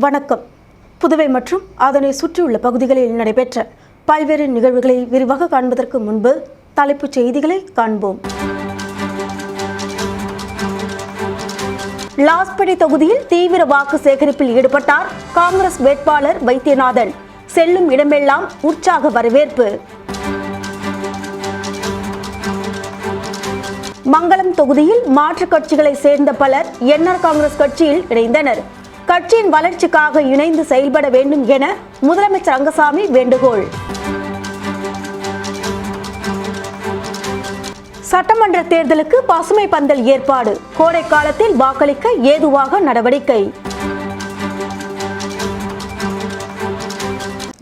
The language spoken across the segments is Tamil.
வணக்கம். புதுவை மற்றும் அதனை சுற்றியுள்ள பகுதிகளில் நடைபெற்ற பல்வேறு நிகழ்வுகளை விரிவாக காண்பதற்கு முன்பு தலைப்புச் செய்திகளை காண்போம். லாஸ்பேட்டை தொகுதியில் தீவிர வாக்கு சேகரிப்பில் ஈடுபட்டார் காங்கிரஸ் வேட்பாளர் வைத்தியநாதன். செல்லும் இடமெல்லாம் உற்சாக வரவேற்பு. மங்களம் தொகுதியில் மாற்றுக் கட்சிகளை சேர்ந்த பலர் என்ஆர் காங்கிரஸ் கட்சியில் இணைந்தனர். கட்சியின் வளர்ச்சிக்காக இணைந்து செயல்பட வேண்டும் என முதலமைச்சர் ரங்கசாமி வேண்டுகோள். சட்டமன்ற தேர்தலுக்கு பசுமை பந்தல் ஏற்பாடு. கோடை காலத்தில் வாக்களிக்க ஏதுவாக நடவடிக்கை.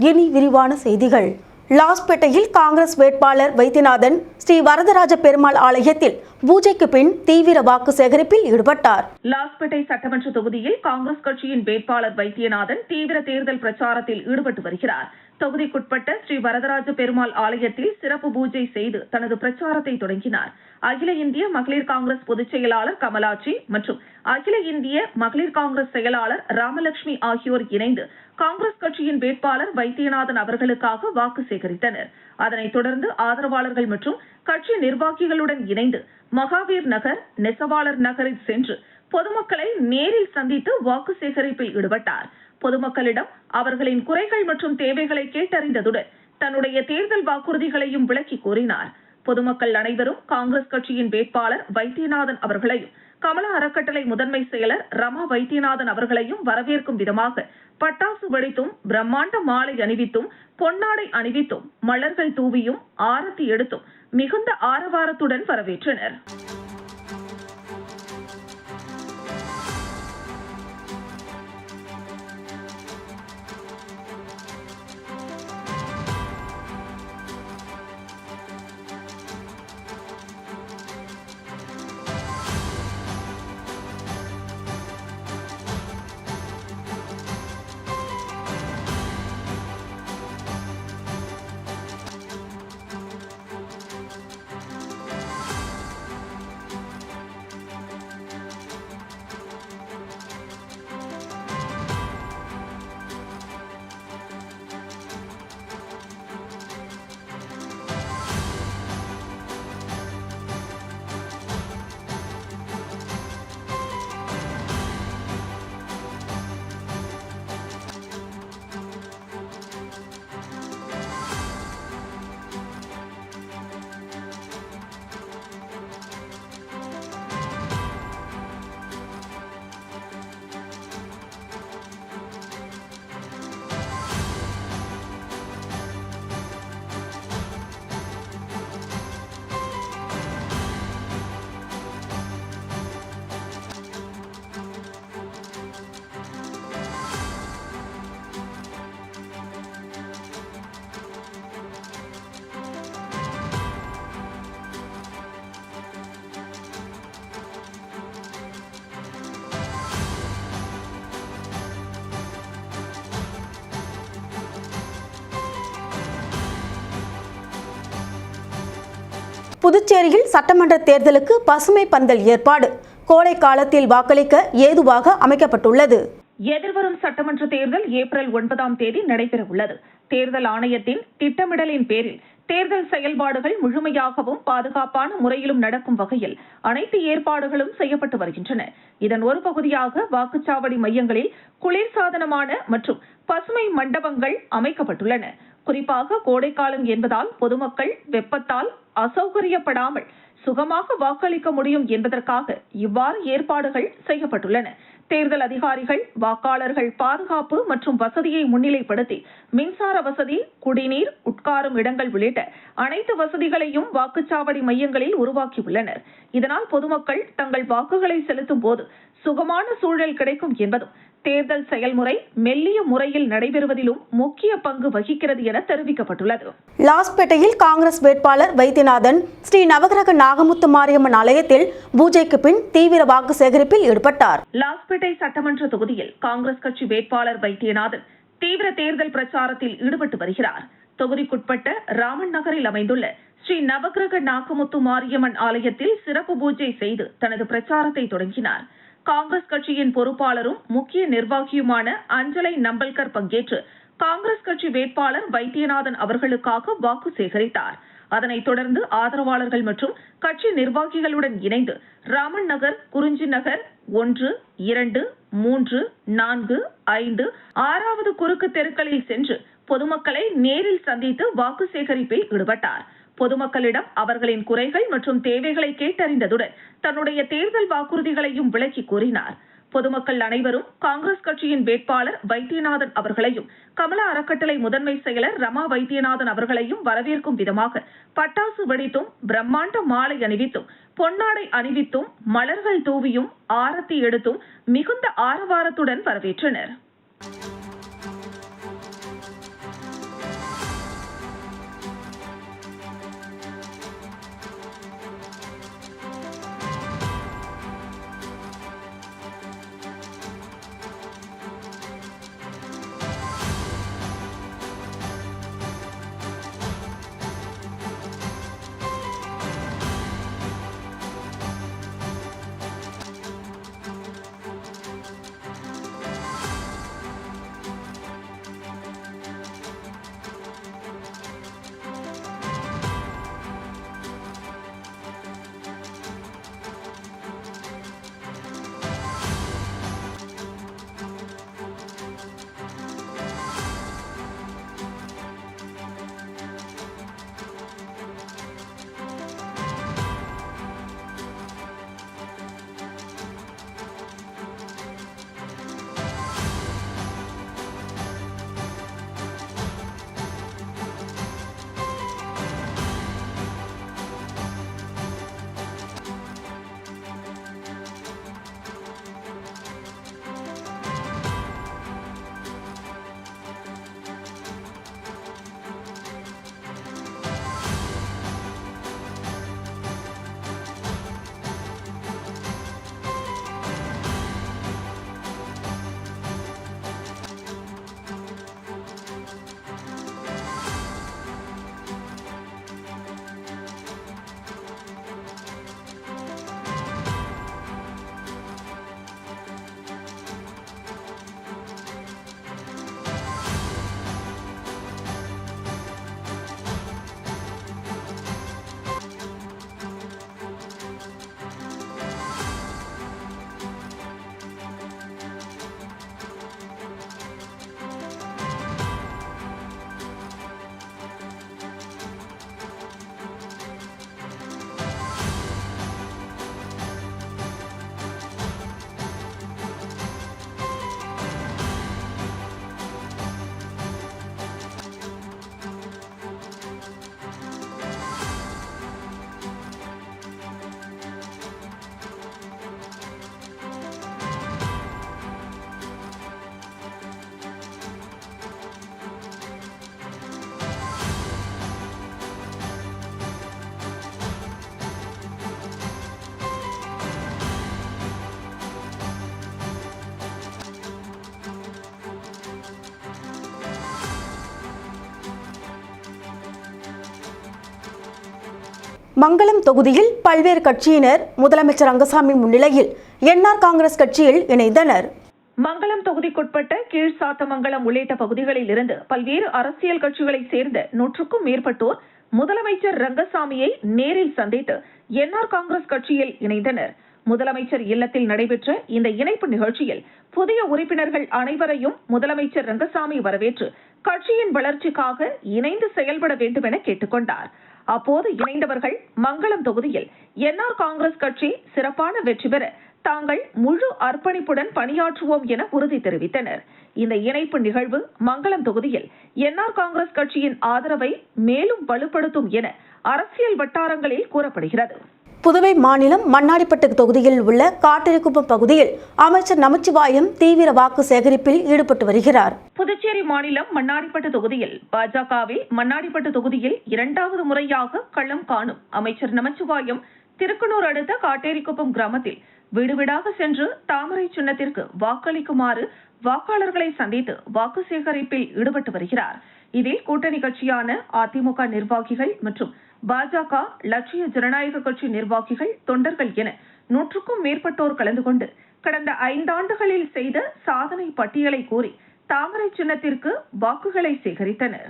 இனி விரிவான செய்திகள். லாஸ்பேட்டையில் காங்கிரஸ் வேட்பாளர் வைத்தியநாதன் ஸ்ரீ வரதராஜ பெருமாள் ஆலயத்தில் பூஜைக்கு பின் தீவிர வாக்கு சேகரிப்பில் ஈடுபட்டார். லாஸ்பேட்டை சட்டமன்ற தொகுதியில் காங்கிரஸ் கட்சியின் வேட்பாளர் வைத்தியநாதன் தீவிர தேர்தல் பிரச்சாரத்தில் ஈடுபட்டு வருகிறார். தொகுதிக்குட்பட்ட ஸ்ரீ வரதராஜ பெருமாள் ஆலயத்தில் சிறப்பு பூஜை செய்து தனது பிரச்சாரத்தை தொடங்கினார். அகில இந்திய மகளிர் காங்கிரஸ் பொதுச் செயலாளர் கமலாட்சி மற்றும் அகில இந்திய மகளிர் காங்கிரஸ் செயலாளர் ராமலட்சுமி ஆகியோர் இணைந்து காங்கிரஸ் கட்சியின் வேட்பாளர் வைத்தியநாதன் அவர்களுக்காக வாக்கு சேகரித்தனர். அதனைத் தொடர்ந்து ஆதரவாளர்கள் மற்றும் கட்சி நிர்வாகிகளுடன் இணைந்து மகாவீர் நகர், நெசவாளர் நகரில் சென்று பொதுமக்களை நேரில் சந்தித்து வாக்கு சேகரிப்பில் ஈடுபட்டார். பொதுமக்களிடம் அவர்களின் குறைகள் மற்றும் தேவைகளை கேட்டறிந்ததுடன் தன்னுடைய தேர்தல் வாக்குறுதிகளையும் விளக்கி கூறினார். பொதுமக்கள் அனைவரும் காங்கிரஸ் கட்சியின் வேட்பாளர் வைத்தியநாதன் அவர்களையும் கமலா அறக்கட்டளை முதன்மை செயலர் ரமா வைத்தியநாதன் அவர்களையும் வரவேற்கும் விதமாக பட்டாசு வெடித்தும், பிரம்மாண்ட மாலை அணிவித்தும், பொன்னாடை அணிவித்தும், மலர்கள் தூவியும், ஆரத்தி எடுத்தும் மிகுந்த ஆரவாரத்துடன் வரவேற்றனர். புதுச்சேரியில் சட்டமன்ற தேர்தலுக்கு பசுமை பந்தல் ஏற்பாடு. கோடை காலத்தில் வாக்களிக்க ஏதுவாக அமைக்கப்பட்டுள்ளது. எதிர்வரும் சட்டமன்ற தேர்தல் ஏப்ரல் 9 நடைபெற உள்ளது. தேர்தல் ஆணையத்தின் திட்டமிடலின் பேரில் தேர்தல் செயல்பாடுகள் முழுமையாகவும் பாதுகாப்பான முறையிலும் நடக்கும் வகையில் அனைத்து ஏற்பாடுகளும் செய்யப்பட்டு வருகின்றன. இதன் ஒரு பகுதியாக வாக்குச்சாவடி மையங்களில் குளிர்சாதனமான மற்றும் பசுமை மண்டபங்கள் அமைக்கப்பட்டுள்ளன. குறிப்பாக கோடைக்காலம் என்பதால் பொதுமக்கள் வெப்பத்தால் அசௌகரியப்படாமல் சுகமாக வாக்களிக்க முடியும் என்பதற்காக இவ்வாறு ஏற்பாடுகள் செய்யப்பட்டுள்ளன. தேர்தல் அதிகாரிகள் வாக்காளர்கள் பாதுகாப்பு மற்றும் வசதியை முன்னிலைப்படுத்தி மின்சார வசதி, குடிநீர், உட்காரும் இடங்கள் உள்ளிட்ட அனைத்து வசதிகளையும் வாக்குச்சாவடி மையங்களில் உருவாக்கியுள்ளனர். இதனால் பொதுமக்கள் தங்கள் வாக்குகளை செலுத்தும் போது சுகமான சூழல் கிடைக்கும் என்பதும் தேர்தல் செயல்முறை மெல்லிய முறையில் நடைபெறுவதிலும் முக்கிய பங்கு வகிக்கிறது என தெரிவிக்கப்பட்டுள்ளது. லாஸ்பேட்டையில் காங்கிரஸ் வேட்பாளர் வைத்தியநாதன் ஸ்ரீ நவகிரக நாகமுத்து மாரியம்மன் ஆலயத்தில் பூஜைக்கு பின் தீவிர வாக்கு சேகரிப்பில் ஈடுபட்டார். லாஸ்பேட்டை சட்டமன்ற தொகுதியில் காங்கிரஸ் கட்சி வேட்பாளர் வைத்தியநாதன் தீவிர தேர்தல் பிரச்சாரத்தில் ஈடுபட்டு வருகிறார். தொகுதிக்குட்பட்ட ராமன் நகரில் அமைந்துள்ள ஸ்ரீ நவகிரக நாகமுத்து மாரியம்மன் ஆலயத்தில் சிறப்பு பூஜை செய்து தனது பிரச்சாரத்தை தொடங்கினார். காங்கிரஸ் கட்சியின் பொறுப்பாளரும் முக்கிய நிர்வாகியுமான அஞ்சலை நம்பல்கர் பங்கேற்று காங்கிரஸ் கட்சி வேட்பாளர் வைத்தியநாதன் அவர்களுக்காக வாக்கு சேகரித்தார். அதனைத் தொடர்ந்து ஆதரவாளர்கள் மற்றும் கட்சி நிர்வாகிகளுடன் இணைந்து ராமன் நகர், குறிஞ்சி நகர் 1, 2, 3, 4, 5, 6வது குறுக்கு தெருக்களில் சென்று பொதுமக்களை நேரில் சந்தித்து வாக்கு சேகரிப்பில் ஈடுபட்டார். பொதுமக்களிடம் அவர்களின் குறைகள் மற்றும் தேவைகளை கேட்டறிந்ததுடன் தன்னுடைய தேர்தல் வாக்குறுதிகளையும் விளக்கி கூறினார். பொதுமக்கள் அனைவரும் காங்கிரஸ் கட்சியின் வேட்பாளர் வைத்தியநாதன் அவர்களையும் கமலா அறக்கட்டளை முதன்மை செயலர் ரமா வைத்தியநாதன் அவர்களையும் வரவேற்கும் விதமாக பட்டாசு வெடித்தும், பிரம்மாண்ட மாலை அணிவித்தும், பொன்னாடை அணிவித்தும், மலர்கள் தூவியும், ஆரத்தி எடுத்தும் மிகுந்த ஆரவாரத்துடன் வரவேற்றனர். மங்களம் தொகுதியில் பல்வேறு கட்சியினர் முதலமைச்சர் ரங்கசாமி முன்னிலையில் என்ஆர் காங்கிரஸ் கட்சியில் இணைந்தனர். மங்களம் தொகுதிக்குட்பட்ட கீழ்சாத்தமங்கலம் உள்ளிட்ட பகுதிகளில் இருந்து பல்வேறு அரசியல் கட்சிகளைச் சேர்ந்த 100க்கும் மேற்பட்டோர் முதலமைச்சர் ரங்கசாமியை நேரில் சந்தித்து என்ஆர் காங்கிரஸ் கட்சியில் இணைந்தனர். முதலமைச்சர் இல்லத்தில் நடைபெற்ற இந்த இணைப்பு நிகழ்ச்சியில் புதிய உறுப்பினர்கள் அனைவரையும் முதலமைச்சர் ரங்கசாமி வரவேற்று கட்சியின் வளர்ச்சிக்காக இணைந்து செயல்பட வேண்டும் என கேட்டுக் கொண்டார். அப்போது இணைந்தவர்கள் மங்களம் தொகுதியில் என்ஆர் காங்கிரஸ் கட்சி சிறப்பான வெற்றி பெற தாங்கள் முழு அர்ப்பணிப்புடன் பணியாற்றுவோம் என உறுதி தெரிவித்தனர். இந்த இணைப்பு நிகழ்வு மங்களம் தொகுதியில் என்ஆர் காங்கிரஸ் கட்சியின் ஆதரவை மேலும் வலுப்படுத்தும் என அரசியல் வட்டாரங்களில் கூறப்படுகிறது. புதுவை மாநிலம் மண்ணாடிப்பட்டு தொகுதியில் உள்ள காட்டிரிக்குப்பம் பகுதியில் அமைச்சர் நமச்சிவாயம் தீவிர வாக்கு சேகரிப்பில் ஈடுபட்டு வருகிறார். புதுச்சேரி மாநிலம் மண்ணாடிப்பட்டு தொகுதியில் பாஜகவில் மண்ணாடிப்பட்டு தொகுதியில் 2வது முறையாக களம் காணும் அமைச்சர் நமச்சிவாயம் திருக்கனூர் அடுத்த காட்டேரிக்குப்பம் கிராமத்தில் வீடு வீடாக சென்று தாமரை சின்னத்திற்கு வாக்களிக்குமாறு வாக்காளர்களை சந்தித்து வாக்கு சேகரிப்பில் ஈடுபட்டு வருகிறார். இதில் கூட்டணி கட்சியான அதிமுக நிர்வாகிகள் மற்றும் பாஜக, லட்சிய ஜனநாயக கட்சி நிர்வாகிகள், தொண்டர்கள் என 100க்கும் மேற்பட்டோர் கலந்து கொண்டு கடந்த 5 ஆண்டுகளில் செய்த சாதனை பட்டியலை கூறி தாமரை சின்னத்திற்கு வாக்குகளை சேகரித்தனர்.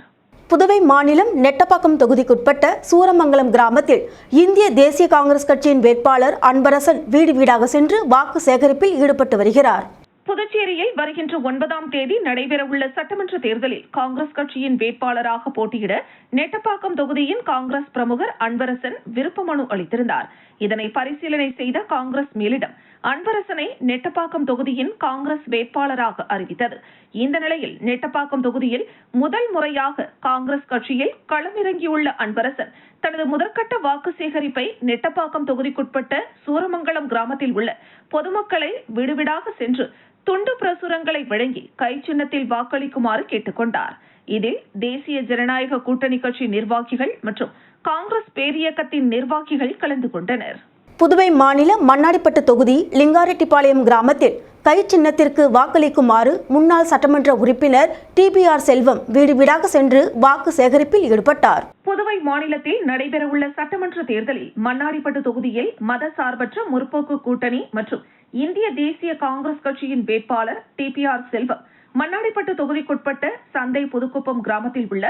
புதுவை மாநிலம் நெட்டப்பாக்கம் தொகுதிக்குட்பட்ட சூரமங்கலம் கிராமத்தில் இந்திய தேசிய காங்கிரஸ் கட்சியின் வேட்பாளர் அன்பரசன் வீடு வீடாக சென்று வாக்கு சேகரிப்பில் ஈடுபட்டு வருகிறார். புதுச்சேரியில் வருகின்ற 9ஆம் தேதி நடைபெறவுள்ள சட்டமன்ற தேர்தலில் காங்கிரஸ் கட்சியின் வேட்பாளராக போட்டியிட நெட்டப்பாக்கம் தொகுதியின் காங்கிரஸ் பிரமுகர் அன்பரசன் விருப்ப மனு அளித்திருந்தார். இதனை பரிசீலனை செய்த காங்கிரஸ் மேலிடம் அன்பரசனை நெட்டப்பாக்கம் தொகுதியின் காங்கிரஸ் வேட்பாளராக அறிவித்தது. இந்த நிலையில் நெட்டப்பாக்கம் தொகுதியில் முதல் முறையாக காங்கிரஸ் கட்சியில் களமிறங்கியுள்ள அன்பரசன் தனது முதற்கட்ட வாக்கு சேகரிப்பை நெட்டப்பாக்கம் தொகுதிக்குட்பட்ட சூரமங்கலம் கிராமத்தில் உள்ள பொதுமக்களை வீடுவீடாக சென்று துண்டு பிரசுரங்களை வழங்கி கை சின்னத்தில் வாக்களிக்குமாறு கேட்டுக்கொண்டார். இதில் தேசிய ஜனநாயக கூட்டணி கட்சி நிர்வாகிகள் மற்றும் காங்கிரஸ் பேரியக்கத்தின் நிர்வாகிகள் கலந்து கொண்டனர். புதுவை மாநில மண்ணாடிப்பட்டு தொகுதி லிங்காரெட்டிப்பாளையம் கிராமத்தில் கை சின்னத்திற்கு வாக்களிக்குமாறு முன்னாள் சட்டமன்ற உறுப்பினர் TBR செல்வம் வீடு வீடாக சென்று வாக்கு சேகரிப்பில் ஈடுபட்டார். புதுவை மாநிலத்தில் நடைபெறவுள்ள சட்டமன்ற தேர்தலில் மண்ணாடிப்பட்டு தொகுதியில் மதசார்பற்ற முற்போக்கு கூட்டணி மற்றும் இந்திய தேசிய காங்கிரஸ் கட்சியின் வேட்பாளர் TBR செல்வம் மண்ணாடிப்பட்டு தொகுதிக்குட்பட்ட சந்தை புதுக்குப்பம் கிராமத்தில் உள்ள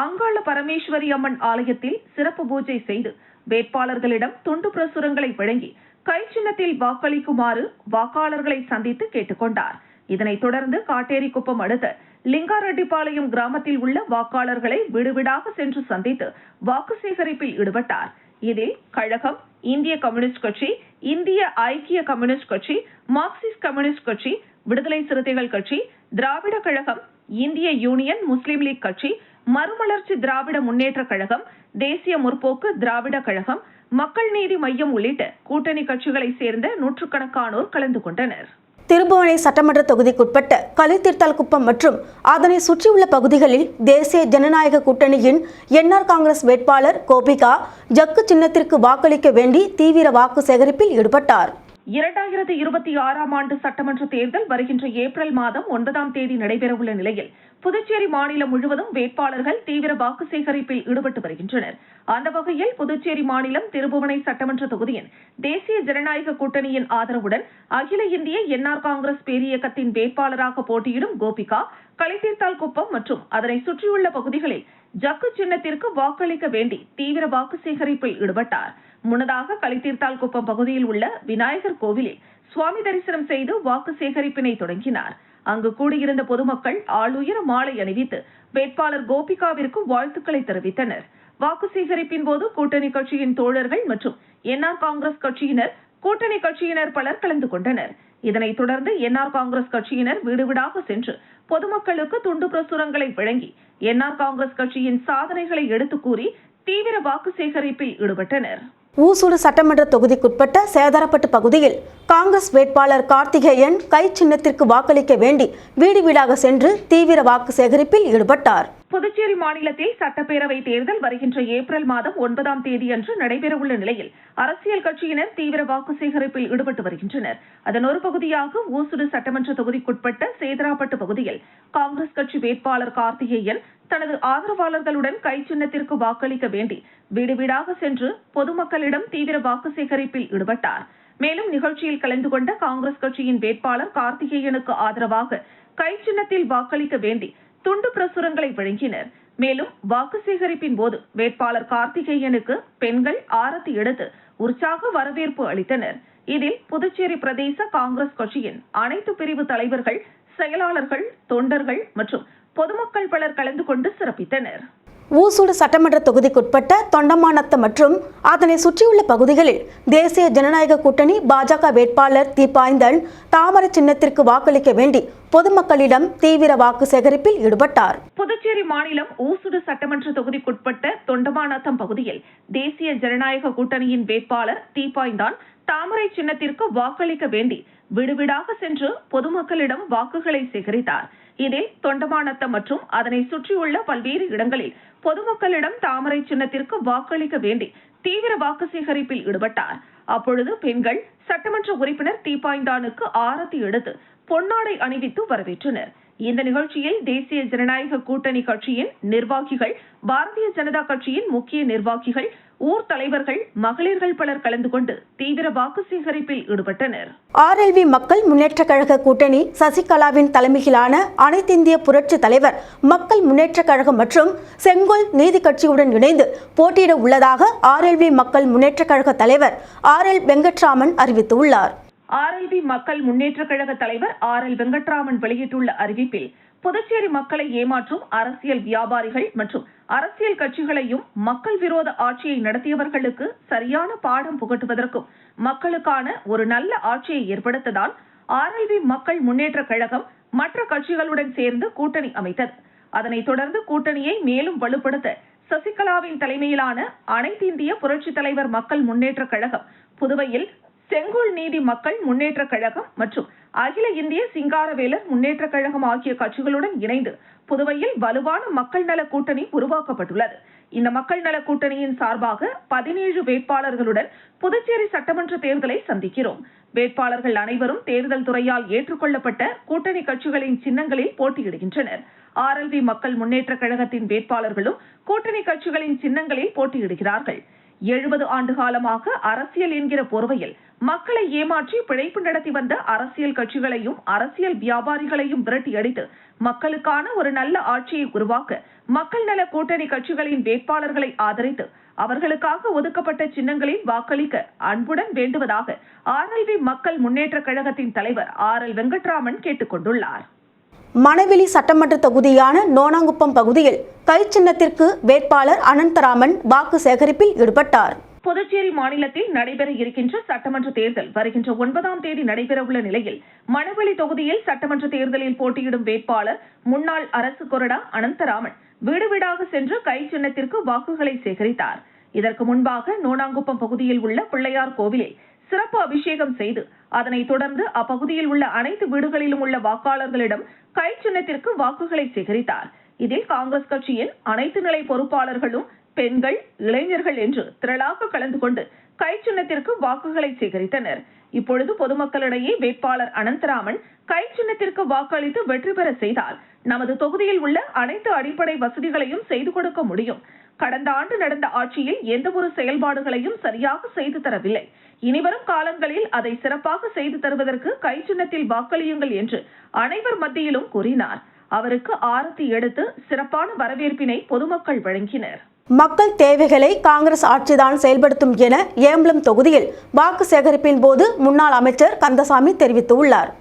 அங்காள பரமேஸ்வரி அம்மன் ஆலயத்தில் சிறப்பு பூஜை செய்து வேட்பாளர்களிடம் துண்டு பிரசுரங்களை வழங்கி கை சின்னத்தில் வாக்களிக்குமாறு வாக்காளர்களை சந்தித்து கேட்டுக்கொண்டார். இதனைத் தொடர்ந்து காட்டேரிக்குப்பம் அடுத்த லிங்காரெட்டிப்பாளையம் கிராமத்தில் உள்ள வாக்காளர்களை வீடுவீடாக சென்று சந்தித்து வாக்கு சேகரிப்பில் ஈடுபட்டார். இதில் கழகம், இந்திய கம்யூனிஸ்ட் கட்சி, இந்திய ஐக்கிய கம்யூனிஸ்ட் கட்சி, மார்க்சிஸ்ட் கம்யூனிஸ்ட் கட்சி, விடுதலை சிறுத்தைகள் கட்சி, திராவிட கழகம், இந்திய யூனியன் முஸ்லீம் லீக் கட்சி, மறுமலர்ச்சி திராவிட முன்னேற்ற கழகம், தேசிய முற்போக்கு திராவிட கழகம், மக்கள் நீதி மையம் உள்ளிட்ட கூட்டணி கட்சிகளை சேர்ந்த நூற்றுக்கணக்கானோர் கலந்து கொண்டனர். திருபுவனை சட்டமன்ற தொகுதிக்குட்பட்ட கலித்தீர்த்தால்குப்பம் மற்றும் அதனை சுற்றியுள்ள பகுதிகளில் தேசிய ஜனநாயக கூட்டணியின் NR காங்கிரஸ் வேட்பாளர் கோபிகா ஜக்கு சின்னத்திற்கு வாக்களிக்க வேண்டி தீவிர வாக்கு சேகரிப்பில் ஈடுபட்டார். 2026ஆம் ஆண்டு சட்டமன்ற தேர்தல் வருகின்ற ஏப்ரல் மாதம் 9ஆம் தேதி நடைபெறவுள்ள நிலையில் புதுச்சேரி மாநிலம் முழுவதும் வேட்பாளர்கள் தீவிர வாக்கு சேகரிப்பில் ஈடுபட்டு வருகின்றனர். அந்த வகையில் புதுச்சேரி மாநிலம் திருபுவனை சட்டமன்ற தொகுதியின் தேசிய ஜனநாயக கூட்டணியின் ஆதரவுடன் அகில இந்திய NR காங்கிரஸ் பேரியக்கத்தின் வேட்பாளராக போட்டியிடும் கோபிகா கலித்தீர்த்தால்குப்பம் மற்றும் அதனை சுற்றியுள்ள பகுதிகளில் ஜக்கு சின்னத்திற்கு வாக்களிக்க வேண்டி தீவிர வாக்கு சேகரிப்பில் ஈடுபட்டார். முன்னதாக கலித்தீர்த்தால்குப்பம் பகுதியில் உள்ள விநாயகர் கோவிலில் சுவாமி தரிசனம் செய்து வாக்கு சேகரிப்பினை தொடங்கினார். அங்கு கூடியிருந்த பொதுமக்கள் ஆளுயர மாலை அணிவித்து வேட்பாளர் கோபிகாவிற்கு வாழ்த்துக்களை தெரிவித்தனர். வாக்கு சேகரிப்பின் போது கூட்டணி கட்சியின் தோழர்கள் மற்றும் NR காங்கிரஸ் கட்சியினர், கூட்டணி கட்சியினர் பலர் கலந்து கொண்டனர். இதனைத் தொடர்ந்து NR காங்கிரஸ் கட்சியினர் வீடு வீடாக சென்று பொதுமக்களுக்கு துண்டு பிரசுரங்களை வழங்கி NR காங்கிரஸ் கட்சியின் சாதனைகளை எடுத்துக் கூறி தீவிர வாக்கு சேகரிப்பில் ஈடுபட்டனர். ஊசூடு சட்டமன்ற தொகுதிக்குட்பட்ட சேதாரப்பட்டு பகுதியில் காங்கிரஸ் வேட்பாளர் கார்த்திகேயன் கை சின்னத்திற்கு வாக்களிக்க வேண்டி வீடு வீடாக சென்று தீவிர வாக்கு சேகரிப்பில் ஈடுபட்டார். புதுச்சேரி மாநிலத்தில் சட்டப்பேரவை தேர்தல் வருகின்ற ஏப்ரல் மாதம் 9ஆம் தேதி அன்று நடைபெறவுள்ள நிலையில் அரசியல் கட்சியினர் தீவிர வாக்கு சேகரிப்பில் ஈடுபட்டு வருகின்றனர். அதன் ஒரு பகுதியாக ஊசுடு சட்டமன்ற தொகுதிக்குட்பட்ட சேதராப்பட்டு பகுதியில் காங்கிரஸ் கட்சி வேட்பாளர் கார்த்திகேயன் தனது ஆதரவாளர்களுடன் கை சின்னத்திற்கு வாக்களிக்க வேண்டி வீடு வீடாக சென்று பொதுமக்களிடம் தீவிர வாக்கு சேகரிப்பில் ஈடுபட்டார். மேலும் நிகழ்ச்சியில் கலந்து கொண்ட காங்கிரஸ் கட்சியின் வேட்பாளர் கார்த்திகேயனுக்கு ஆதரவாக கை சின்னத்தில் வாக்களிக்க வேண்டி துண்டு பிரசுரங்களை வழங்கினர். மேலும் வாக்கு சேகரிப்பின் போது வேட்பாளர் கார்த்திகேயனுக்கு பெண்கள் ஆரத்தி எடுத்து உற்சாக வரவேற்பு அளித்தனர். இதில் புதுச்சேரி பிரதேச காங்கிரஸ் கட்சியின் அனைத்து பிரிவு தலைவர்கள், செயலாளர்கள், தொண்டர்கள் மற்றும் பொதுமக்கள் பலர் கலந்து கொண்டு சிறப்பித்தனர். ஊசூடு சட்டமன்ற தொகுதிக்குட்பட்ட தொண்டமாநத்தம் மற்றும் அதனை சுற்றியுள்ள பகுதிகளில் தேசிய ஜனநாயக கூட்டணி பாஜக வேட்பாளர் தீபாய்ந்தன் தாமரை சின்னத்திற்கு வாக்களிக்க வேண்டி பொதுமக்களிடம் தீவிர வாக்கு சேகரிப்பில் ஈடுபட்டார். புதுச்சேரி மாநிலம் ஊசுடு சட்டமன்ற தொகுதிக்குட்பட்ட தொண்டமாநத்தம் பகுதியில் தேசிய ஜனநாயக கூட்டணியின் வேட்பாளர் தீபாய்ந்தான் தாமரை சின்னத்திற்கு வாக்களிக்க வேண்டி வீடுவீடாக சென்று பொதுமக்களிடம் வாக்குகளை சேகரித்தார். இதில் தொண்டமாநத்தம் மற்றும் அதனை சுற்றியுள்ள பல்வேறு இடங்களில் பொதுமக்களிடம் தாமரை சின்னத்திற்கு வாக்களிக்க வேண்டி தீவிர வாக்கு சேகரிப்பில் ஈடுபட்டார். அப்பொழுது பெண்கள் சட்டமன்ற உறுப்பினர் தீபாய்ந்தானுக்கு ஆரத்தி எடுத்து பொன்னாடை அணிவித்து வரவேற்றனர். இந்த நிகழ்ச்சியில் தேசிய ஜனநாயக கூட்டணி கட்சியின் நிர்வாகிகள், பாரதிய ஜனதா கட்சியின் முக்கிய நிர்வாகிகள், ஊர் தலைவர்கள், மகளிர்கள் பலர் கலந்து கொண்டு தீவிர வாக்கு சேகரிப்பில் ஈடுபட்டனர். ஆர்எல்வி மக்கள் முன்னேற்ற கழக கூட்டணி சசிகலாவின் தலைமையிலான அனைத்திந்திய புரட்சி தலைவர் மக்கள் முன்னேற்ற கழகம் மற்றும் செங்கோல் நீதி கட்சியுடன் இணைந்து போட்டியிட உள்ளதாக ஆர்எல்வி மக்கள் முன்னேற்ற கழக தலைவர் RL வெங்கட்ராமன் அறிவித்துள்ளார். ஆர்எல்வி மக்கள் முன்னேற்ற கழக தலைவர் RL வெங்கட்ராமன் வெளியிட்டுள்ள அறிவிப்பில், புதுச்சேரி மக்களை ஏமாற்றும் அரசியல் வியாபாரிகள் மற்றும் அரசியல் கட்சிகளையும் மக்கள் விரோத ஆட்சியை நடத்தியவர்களுக்கு சரியான பாடம் புகட்டுவதற்கும் மக்களுக்கான ஒரு நல்ல ஆட்சியை ஏற்படுத்ததான் ஆர்எல்வி மக்கள் முன்னேற்ற கழகம் மற்ற கட்சிகளுடன் சேர்ந்து கூட்டணி அமைத்தது. அதனைத் தொடர்ந்து கூட்டணியை மேலும் வலுப்படுத்த சசிகலாவின் தலைமையிலான அனைத்திந்திய புரட்சி தலைவர் மக்கள் முன்னேற்ற கழகம் புதுவையில் செங்கோல் நீதி மக்கள் முன்னேற்ற கழகம் மற்றும் அகில இந்திய சிங்காரவேலர் முன்னேற்ற கழகம் ஆகிய கட்சிகளுடன் இணைந்து புதுவையில் வலுவான மக்கள் நல கூட்டணி உருவாக்கப்பட்டுள்ளது. இந்த மக்கள் நல கூட்டணியின் சார்பாக 17 வேட்பாளர்களுடன் புதுச்சேரி சட்டமன்ற தேர்தலை சந்திக்கிறோம். வேட்பாளர்கள் அனைவரும் தேர்தல் துறையால் ஏற்றுக்கொள்ளப்பட்ட கூட்டணி கட்சிகளின் சின்னங்களில் போட்டியிடுகின்றனர். ஆர்எல்வி மக்கள் முன்னேற்ற கழகத்தின் வேட்பாளர்களும் கூட்டணி கட்சிகளின் சின்னங்களில் போட்டியிடுகிறார்கள். 70 ஆண்டு காலமாக அரசியல் என்கிற போர்வையில் மக்களை ஏமாற்றி பிழைப்பு நடத்தி வந்த அரசியல் கட்சிகளையும் அரசியல் வியாபாரிகளையும் விரட்டி அடித்து மக்களுக்கான ஒரு நல்ல ஆட்சியை உருவாக்க மக்கள் நல கூட்டணி கட்சிகளின் வேட்பாளர்களை ஆதரித்து அவர்களுக்காக ஒதுக்கப்பட்ட சின்னங்களில் வாக்களிக்க அன்புடன் வேண்டுவதாக ஆர்எல்வி மக்கள் முன்னேற்ற கழகத்தின் தலைவர் RL வெங்கட்ராமன் கேட்டுக் கொண்டுள்ளார். மணவெளி சட்டமன்ற தொகுதியான நோனாங்குப்பம் பகுதியில் கை சின்னத்திற்கு வேட்பாளர் அனந்தராமன் வாக்கு சேகரிப்பில் ஈடுபட்டார். புதுச்சேரி மாநிலத்தில் நடைபெற இருக்கின்ற சட்டமன்ற தேர்தல் வருகின்ற 9ஆம் தேதி நடைபெறவுள்ள நிலையில் மணவெளி தொகுதியில் சட்டமன்ற தேர்தலில் போட்டியிடும் வேட்பாளர் முன்னாள் அரசு கொறடா அனந்தராமன் வீடு வீடாக சென்று கை சின்னத்திற்கு வாக்குகளை சேகரித்தார். இதற்கு முன்பாக நோனாங்குப்பம் பகுதியில் உள்ள பிள்ளையார் கோவிலில் சிறப்பு அபிஷேகம் செய்து அதனைத் தொடர்ந்து அப்பகுதியில் உள்ள அனைத்து வீடுகளிலும் உள்ள வாக்காளர்களிடம் கை சின்னத்திற்கு வாக்குகளை சேகரித்தார். இதில் காங்கிரஸ் கட்சியின் அனைத்து நிலை பொறுப்பாளர்களும் பெண்கள், இளைஞர்கள் என்று திரளாக கலந்து கொண்டு கை சின்னத்திற்கு வாக்குகளை சேகரித்தனர். இப்பொழுது பொதுமக்களிடையே வேட்பாளர் அனந்தராமன் கை சின்னத்திற்கு வாக்களித்து வெற்றி பெற செய்தால் நமது தொகுதியில் உள்ள அனைத்து அடிப்படை வசதிகளையும் செய்து கொடுக்க முடியும். கடந்த ஆண்டு நடந்த ஆட்சியில் எந்த ஒரு செயல்பாடுகளையும் சரியாக செய்து தரவில்லை. இனிவரும் காலங்களில் அதை சிறப்பாக செய்து தருவதற்கு கை சின்னத்தில் வாக்களியுங்கள் என்று அனைவர் மத்தியிலும் கூறினார். அவருக்கு ஆரத்தி எடுத்து சிறப்பான வரவேற்பினை பொதுமக்கள் வழங்கினர். மக்கள் தேவைகளை காங்கிரஸ் ஆட்சிதான் செயல்படுத்தும் என ஏம்பலம் தொகுதியில் வாக்கு சேகரிப்பின் போது முன்னாள் அமைச்சர் கந்தசாமி தெரிவித்துள்ளார்.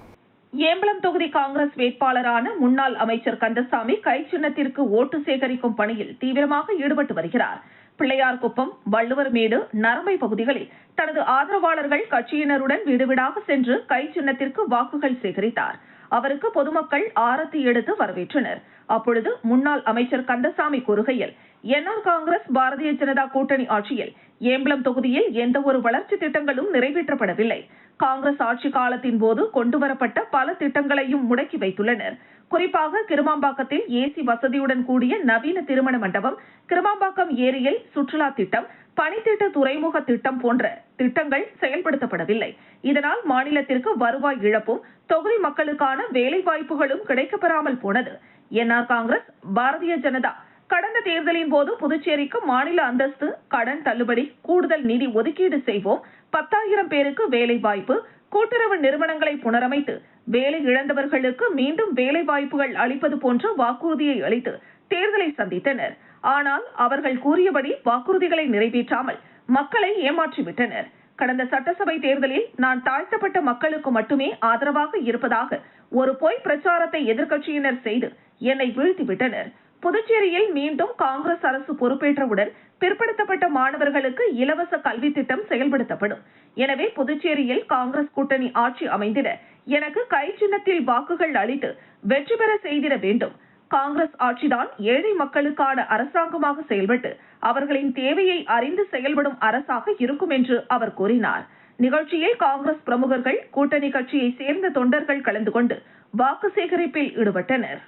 ஏம்பலம் தொகுதி காங்கிரஸ் வேட்பாளரான முன்னாள் அமைச்சர் கந்தசாமி கை சின்னத்திற்கு ஓட்டு சேகரிக்கும் பணியில் தீவிரமாக ஈடுபட்டு வருகிறார். பிள்ளையார்குப்பம், வள்ளுவர்மேடு, நரம்பை பகுதிகளில் தனது ஆதரவாளர்கள் கட்சியினருடன் வீடு வீடாக சென்று கை சின்னத்திற்கு வாக்குகள் சேகரித்தார். அவருக்கு பொதுமக்கள் ஆரத்தி எடுத்து வரவேற்றனர். அப்பொழுது முன்னாள் அமைச்சர் கந்தசாமி கூறுகையில், என்ஆர் காங்கிரஸ் பாரதிய ஜனதா கூட்டணி ஆட்சியில் ஏம்பலம் தொகுதியில் எந்த ஒரு வளர்ச்சி திட்டங்களும் நிறைவேற்றப்படவில்லை. காங்கிரஸ் ஆட்சி காலத்தின் போது கொண்டுவரப்பட்ட பல திட்டங்களையும் முடக்கி வைத்துள்ளனர். குறிப்பாக கிருமாம்பாக்கத்தில் ஏசி வசதியுடன் கூடிய நவீன திருமண மண்டபம், கிருமாம்பாக்கம் ஏரியில் சுற்றுலா திட்டம், பனித்திட்ட துறைமுக திட்டம் போன்ற திட்டங்கள் செயல்படுத்தப்படவில்லை. இதனால் மாநிலத்திற்கு வருவாய் இழப்பும் தொகுதி மக்களுக்கான வேலை வாய்ப்புகளும் கிடைக்கப்பெறாமல் போனது. என்ஆர் காங்கிரஸ் பாரதிய ஜனதா கடந்த தேர்தலின் போது புதுச்சேரிக்கு மாநில அந்தஸ்து, கடன் தள்ளுபடி, கூடுதல் நிதி ஒதுக்கீடு செய்வோம், 10,000 பேருக்கு வேலை வாய்ப்பு, கூட்டுறவு நிறுவனங்களை புனரமைத்து வேலை இழந்தவர்களுக்கு மீண்டும் வேலை வாய்ப்புகள் அளிப்பது போன்ற வாக்குறுதியை அளித்து தேர்தலை சந்தித்தனர். ஆனால் அவர்கள் கூறியபடி வாக்குறுதிகளை நிறைவேற்றாமல் மக்களை ஏமாற்றிவிட்டனர். கடந்த சட்டசபை தேர்தலில் நான் தாழ்த்தப்பட்ட மக்களுக்கு மட்டுமே ஆதரவாக இருப்பதாக ஒரு பொய் பிரச்சாரத்தை எதிர்க்கட்சியினர் செய்து என்னை வீழ்த்திவிட்டனர். புதுச்சேரியில் மீண்டும் காங்கிரஸ் அரசு பொறுப்பேற்றவுடன் பிற்படுத்தப்பட்ட மாணவர்களுக்கு இலவச கல்வி திட்டம் செயல்படுத்தப்படும். எனவே புதுச்சேரியில் காங்கிரஸ் கூட்டணி ஆட்சி அமைந்திட எனக்கு கை சின்னத்தில் வாக்குகள் அளித்து வெற்றி பெற செய்திட வேண்டும். காங்கிரஸ் ஆட்சிதான் ஏழை மக்களுக்கான அரசாங்கமாக செயல்பட்டு அவர்களின் தேவையை அறிந்து செயல்படும் அரசாக இருக்கும் என்று அவர் கூறினார். நிகழ்ச்சியில் காங்கிரஸ் பிரமுகர்கள், கூட்டணி கட்சியை சேர்ந்த தொண்டர்கள் கலந்து கொண்டு வாக்கு சேகரிப்பில் ஈடுபட்டனர்.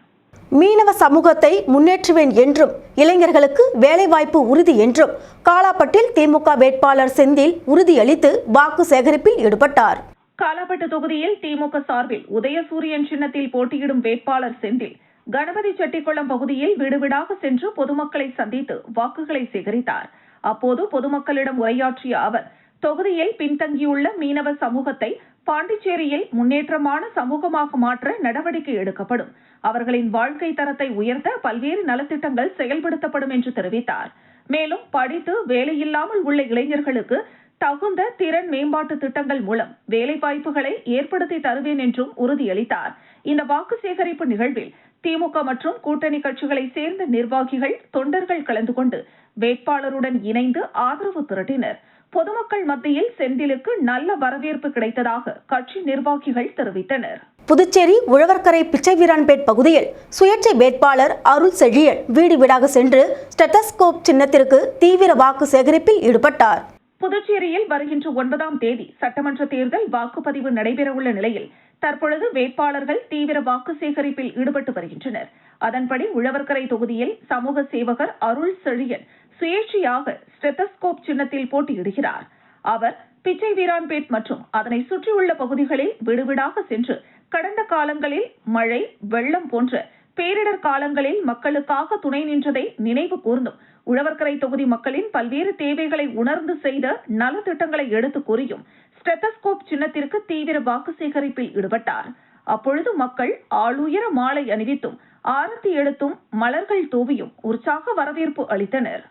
மீனவ சமூகத்தை முன்னேற்றுவேன் என்றும் இளைஞர்களுக்கு வேலைவாய்ப்பு உறுதி என்றும் காலாப்பட்டில் திமுக வேட்பாளர் செந்தில் உறுதியளித்து வாக்கு சேகரிப்பில் ஈடுபட்டார். காலாப்பட்டு தொகுதியில் திமுக சார்பில் உதயசூரியன் சின்னத்தில் போட்டியிடும் வேட்பாளர் செந்தில் கணபதி செட்டிக்குளம் பகுதியில் வீடு வீடாக சென்று பொதுமக்களை சந்தித்து வாக்குகளை சேகரித்தார். அப்போது பொதுமக்களிடம் உரையாற்றிய அவர், தொகுதியில் பின்தங்கியுள்ள மீனவ சமூகத்தை பாண்டிச்சேரியில் முன்னேற்றமான சமூகமாக மாற்ற நடவடிக்கை எடுக்கப்படும். அவர்களின் வாழ்க்கை தரத்தை உயர்த்த பல்வேறு நலத்திட்டங்கள் செயல்படுத்தப்படும் என்று தெரிவித்தார். மேலும் படித்து வேலையில்லாமல் உள்ள இளைஞர்களுக்கு தகுந்த திறன் மேம்பாட்டு திட்டங்கள் மூலம் வேலைவாய்ப்புகளை ஏற்படுத்தி தருவேன் என்றும் உறுதியளித்தார். இந்த வாக்கு சேகரிப்பு நிகழ்வில் திமுக மற்றும் கூட்டணி கட்சிகளை சேர்ந்த நிர்வாகிகள், தொண்டர்கள் கலந்து கொண்டு வேட்பாளருடன் இணைந்து ஆதரவு திரட்டினர். பொதுமக்கள் மத்தியில் செந்திலுக்கு நல்ல வரவேற்பு கிடைத்ததாக கட்சி நிர்வாகிகள் தெரிவித்தனர். புதுச்சேரி உழவர்கரை பிச்சைவீரான்பேட் பகுதியில் சுயேட்சை வேட்பாளர் அருள் செழியன் வீடு வீடாக சென்று ஸ்டெத்தஸ்கோப் சின்னத்திற்கு தீவிர வாக்கு சேகரிப்பில் ஈடுபட்டார். புதுச்சேரியில் வருகின்ற 9ஆம் தேதி சட்டமன்ற தேர்தல் வாக்குப்பதிவு நடைபெறவுள்ள நிலையில் தற்பொழுது வேட்பாளர்கள் தீவிர வாக்கு சேகரிப்பில் ஈடுபட்டு வருகின்றனர். அதன்படி உழவர்கரை தொகுதியில் சமூக சேவகர் அருள் செழியன் சுயேட்சையாக ஸ்டெத்தஸ்கோப் சின்னத்தில் போட்டியிடுகிறார். அவர் பிச்சைவீரான்பேட் மற்றும் அதனை சுற்றியுள்ள பகுதிகளில் வீடுவீடாக சென்று கடந்த காலங்களில் மழை, வெள்ளம் போன்ற பேரிடர் காலங்களில் மக்களுக்காக துணை நின்றதை நினைவு கூர்ந்தும் உழவர்கரை தொகுதி மக்களின் பல்வேறு தேவைகளை உணர்ந்து செய்த நலத்திட்டங்களை எடுத்து கூறியும் ஸ்டெத்தஸ்கோப் சின்னத்திற்கு தீவிர வாக்கு சேகரிப்பில் ஈடுபட்டார். அப்பொழுது மக்கள் ஆளுயர மாலை அணிவித்தும் ஆரத்தி எடுத்தும் மலர்கள் தூவியும் உற்சாக வரவேற்பு அளித்தனர்.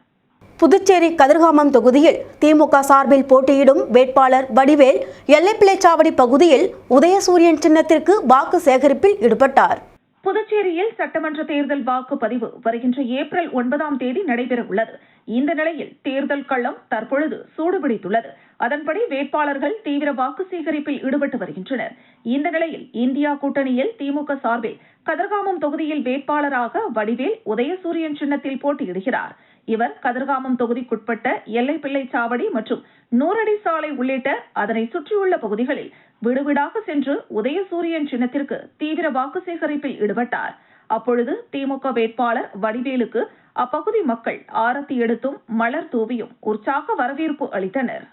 புதுச்சேரி கதிர்காமம் தொகுதியில் திமுக சார்பில் போட்டியிடும் வேட்பாளர் வடிவேல் எல்லைப்பிள்ளைச்சாவடி பகுதியில் உதயசூரியன் சின்னத்திற்கு வாக்கு சேகரிப்பில் ஈடுபட்டார். புதுச்சேரியில் சட்டமன்ற தேர்தல் வாக்குப்பதிவு வருகின்ற ஏப்ரல் 9ஆம் தேதி நடைபெற உள்ளது. இந்த நிலையில் தேர்தல் களம் தற்பொழுது சூடுபிடித்துள்ளது. அதன்படி வேட்பாளர்கள் தீவிர வாக்கு சேகரிப்பில் ஈடுபட்டு வருகின்றனர். இந்த நிலையில் இந்தியா கூட்டணியில் திமுக சார்பில் கதிர்காமம் தொகுதியில் வேட்பாளராக வடிவேல் உதயசூரியன் சின்னத்தில் போட்டியிடுகிறார். இவர் கதிர்காமம் தொகுதிக்குட்பட்ட எல்லைப்பிள்ளைச்சாவடி மற்றும் நூறடி சாலை உள்ளிட்ட அதனை சுற்றியுள்ள பகுதிகளில் வீடுவீடாக சென்று உதயசூரியன் சின்னத்திற்கு தீவிர வாக்கு சேகரிப்பில் ஈடுபட்டார். அப்பொழுது திமுக வேட்பாளர் வடிவேலுக்கு அப்பகுதி மக்கள் ஆரத்தி எடுத்தும் மலர் தூவியும் உற்சாக வரவேற்பு அளித்தனர்.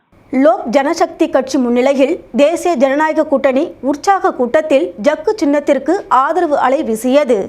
லோக் ஜனசக்தி கட்சி முன்னிலையில் தேசிய ஜனநாயக கூட்டணி உற்சாக கூட்டத்தில் ஜக்கு சின்னத்திற்கு ஆதரவு அலை வீசியது.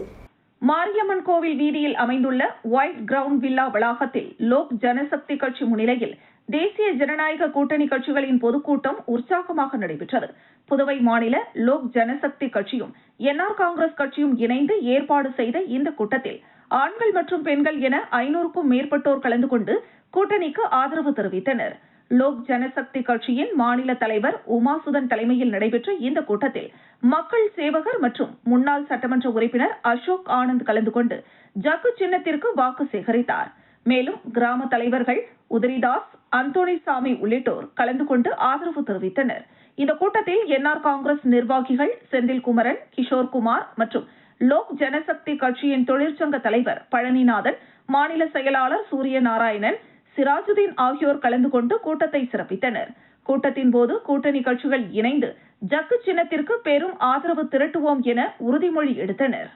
மாரியம்மன் கோவில் வீதியில் அமைந்துள்ள ஒயிட் கிரவுண்ட் வில்லா வளாகத்தில் லோக் ஜனசக்தி கட்சி முன்னிலையில் தேசிய ஜனநாயக கூட்டணி கட்சிகளின் பொதுக்கூட்டம் உற்சாகமாக நடைபெற்றது. புதுவை மாநில லோக் ஜனசக்தி கட்சியும் என்ஆர் காங்கிரஸ் கட்சியும் இணைந்து ஏற்பாடு செய்த இந்த கூட்டத்தில் ஆண்கள் மற்றும் பெண்கள் என 500க்கும் மேற்பட்டோர் கலந்து கொண்டு கூட்டணிக்கு ஆதரவு தெரிவித்தனர். லோக் ஜனசக்தி கட்சியின் மாநில தலைவர் உமாசுதன் தலைமையில் நடைபெற்ற இந்த கூட்டத்தில் மக்கள் சேவகர் மற்றும் முன்னாள் சட்டமன்ற உறுப்பினர் அசோக் ஆனந்த் கலந்து கொண்டு ஜக்கு சின்னத்திற்கு வாக்கு சேகரித்தார். மேலும் கிராம தலைவர்கள் உதிரிதாஸ், அந்தோணிசாமி உள்ளிட்டோர் கலந்து கொண்டு ஆதரவு தெரிவித்தனர். இந்த கூட்டத்தில் என்ஆர் காங்கிரஸ் நிர்வாகிகள் செந்தில்குமரன், கிஷோர்குமார் மற்றும் லோக் ஜனசக்தி கட்சியின் தொழிற்சங்க தலைவர் பழனிநாதன், மாநில செயலாளர் சூரியநாராயணன், சிராஜுதீன் ஆகியோர் கலந்து கொண்டு கூட்டத்தை சிறப்பித்தனர். கூட்டத்தின் போது கூட்டணி கட்சிகள் இணைந்து ஜக்கு சின்னத்திற்கு பெரும் ஆதரவு திரட்டுவோம் என உறுதிமொழி எடுத்தனர்.